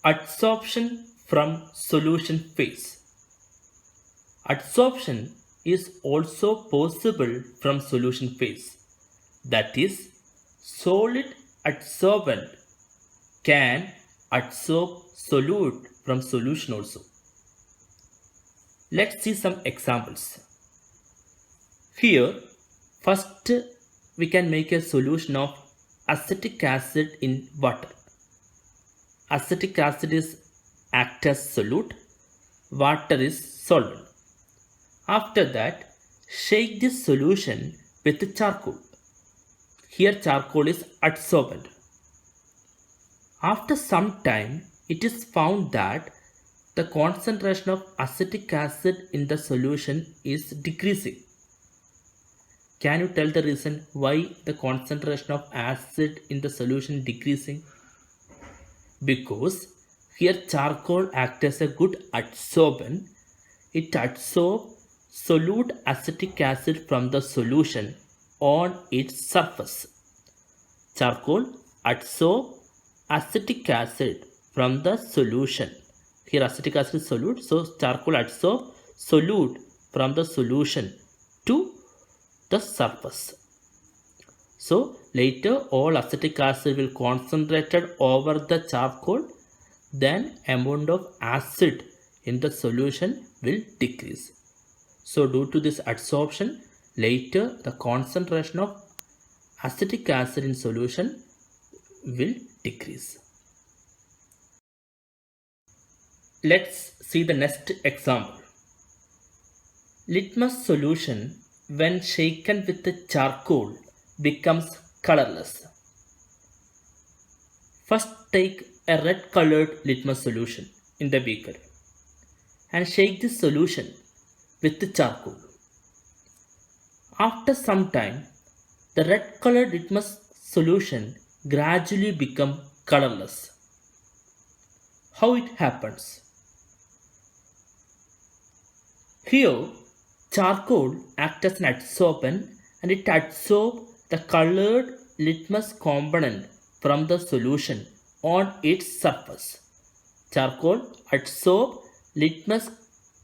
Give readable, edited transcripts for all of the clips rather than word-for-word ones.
Adsorption from solution phase. Adsorption is also possible from solution phase. That is, solid adsorbent can adsorb solute from solution also. Let's see some examples. Here, first we can make a solution of acetic acid in water. Acetic acid is act as solute, water is solvent. After that, shake this solution with charcoal. Here charcoal is adsorbent. After some time, it is found that the concentration of acetic acid in the solution is decreasing. Can you tell the reason why the concentration of acid in the solution decreasing? Because here charcoal acts as a good adsorbent. It adsorbs solute acetic acid from the solution on its surface. Charcoal adsorbs acetic acid from the solution. Here acetic acid is solute, so charcoal adsorbs solute from the solution to the surface. So later all acetic acid will concentrated over the charcoal, then amount of acid in the solution will decrease. So due to this adsorption, later the concentration of acetic acid in solution will decrease. Let's see the next example. Litmus solution when shaken with the charcoal becomes colorless. First take a red colored litmus solution in the beaker and shake this solution with the charcoal. After some time, the red colored litmus solution gradually become colorless. How it happens? Here, charcoal acts as an adsorbent and it adsorbs the colored litmus component from the solution on its surface. Charcoal adsorbs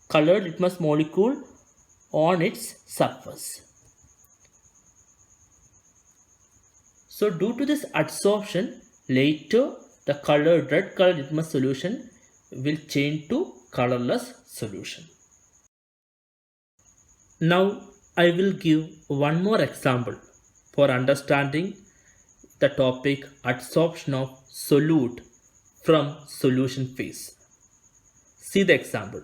colored litmus molecule on its surface. So due to this adsorption, later the red colored litmus solution will change to colorless solution. Now I will give one more example for understanding the topic adsorption of solute from solution phase. See the example.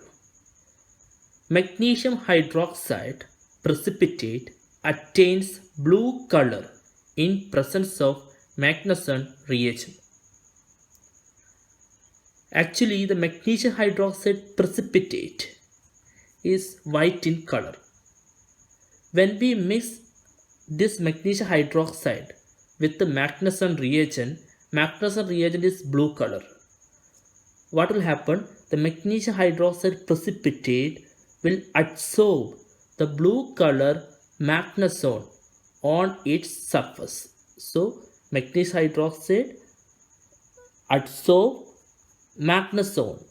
Magnesium hydroxide precipitate attains blue color in presence of Magneson reagent. Actually, the magnesium hydroxide precipitate is white in color. When we mix this magnesium hydroxide with the Magneson reagent is blue color. What will happen? The magnesium hydroxide precipitate will adsorb the blue color Magneson on its surface. So magnesium hydroxide adsorb Magneson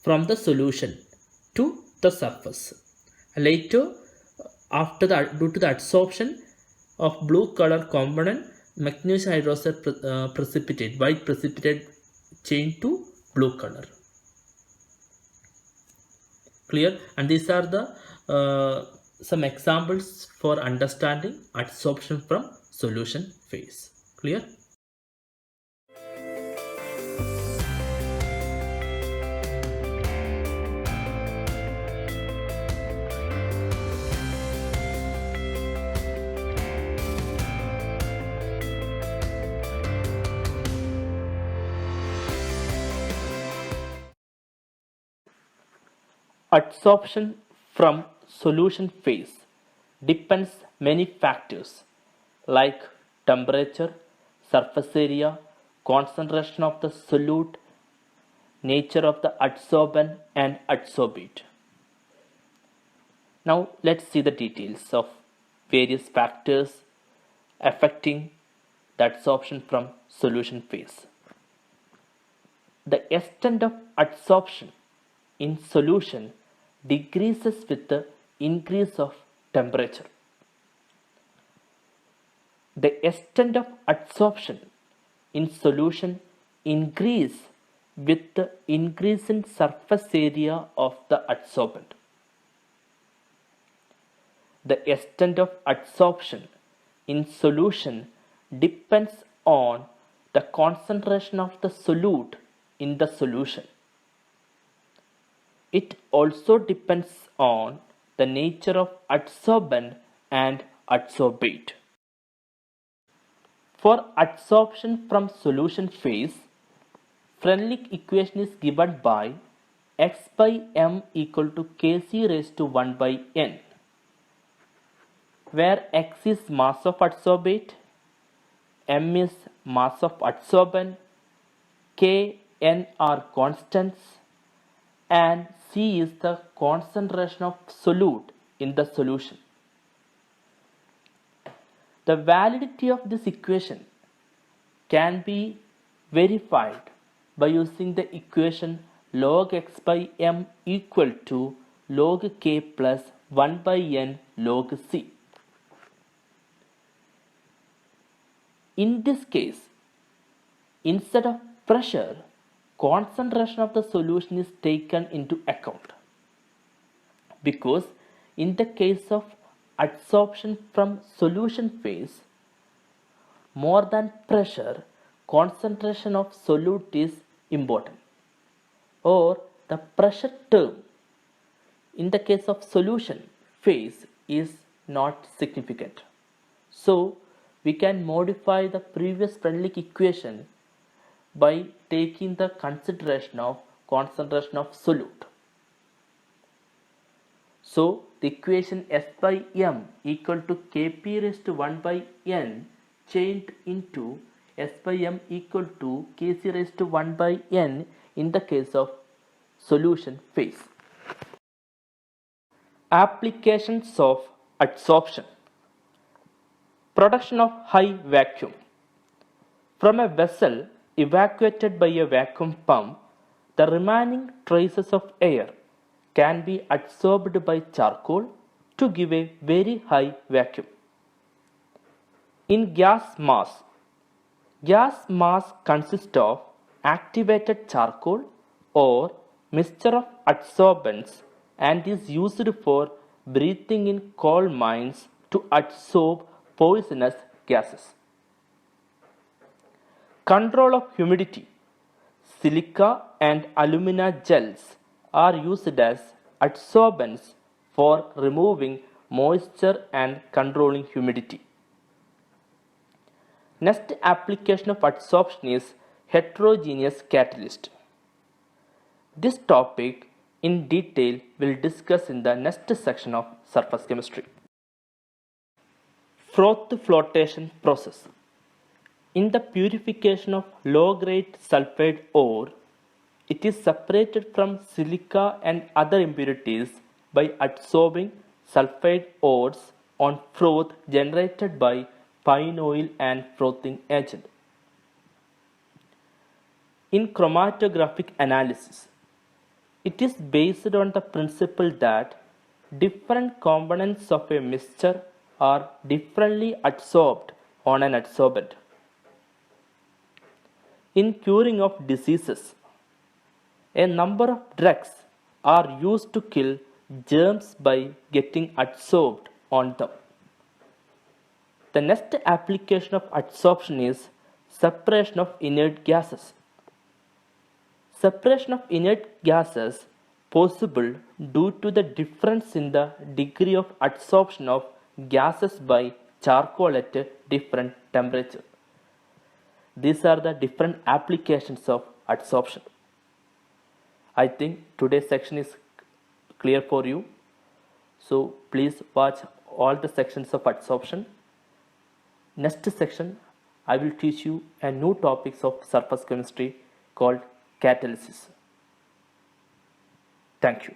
from the solution to the surface. Later, after that, due to the adsorption of blue color component, magnesium hydroxide precipitate, white precipitate change to blue color. Clear? And these are the some examples for understanding adsorption from solution phase. Clear? Adsorption from solution phase depends many factors like temperature, surface area, concentration of the solute, nature of the adsorbent and adsorbate. Now let's see the details of various factors affecting the adsorption from solution phase. The extent of adsorption in solution decreases with the increase of temperature. The extent of adsorption in solution increase with the increase in surface area of the adsorbent. The extent of adsorption in solution depends on the concentration of the solute in the solution. It also depends on the nature of adsorbent and adsorbate. For adsorption from solution phase, Freundlich equation is given by x by m equal to Kc raised to 1 by n, where x is mass of adsorbate, m is mass of adsorbent, k, n are constants, and c is the concentration of solute in the solution. The validity of this equation can be verified by using the equation log x by m equal to log k plus 1 by n log c. In this case, instead of pressure, concentration of the solution is taken into account, because in the case of adsorption from solution phase, more than pressure, concentration of solute is important, or the pressure term in the case of solution phase is not significant. So we can modify the previous Freundlich equation by taking the consideration of concentration of solute. So the equation S by m equal to Kp raised to 1 by n changed into S by m equal to Kc raised to 1 by n in the case of solution phase. Applications of adsorption. Production of high vacuum. From a vessel evacuated by a vacuum pump, the remaining traces of air can be adsorbed by charcoal to give a very high vacuum. In gas mass consists of activated charcoal or mixture of adsorbents and is used for breathing in coal mines to adsorb poisonous gases. Control of humidity. Silica and alumina gels are used as adsorbents for removing moisture and controlling humidity. Next application of adsorption is heterogeneous catalyst. This topic in detail will discuss in the next section of surface chemistry. Froth flotation process. In the purification of low-grade sulfide ore, it is separated from silica and other impurities by adsorbing sulfide ores on froth generated by pine oil and frothing agent. In chromatographic analysis, it is based on the principle that different components of a mixture are differently adsorbed on an adsorbent. In curing of diseases, a number of drugs are used to kill germs by getting adsorbed on them. The next application of adsorption is separation of inert gases. Separation of inert gases possible due to the difference in the degree of adsorption of gases by charcoal at different temperature. These are the different applications of adsorption. I think today's section is clear for you. So please watch all the sections of adsorption. Next section, I will teach you a new topics of surface chemistry called catalysis. Thank you.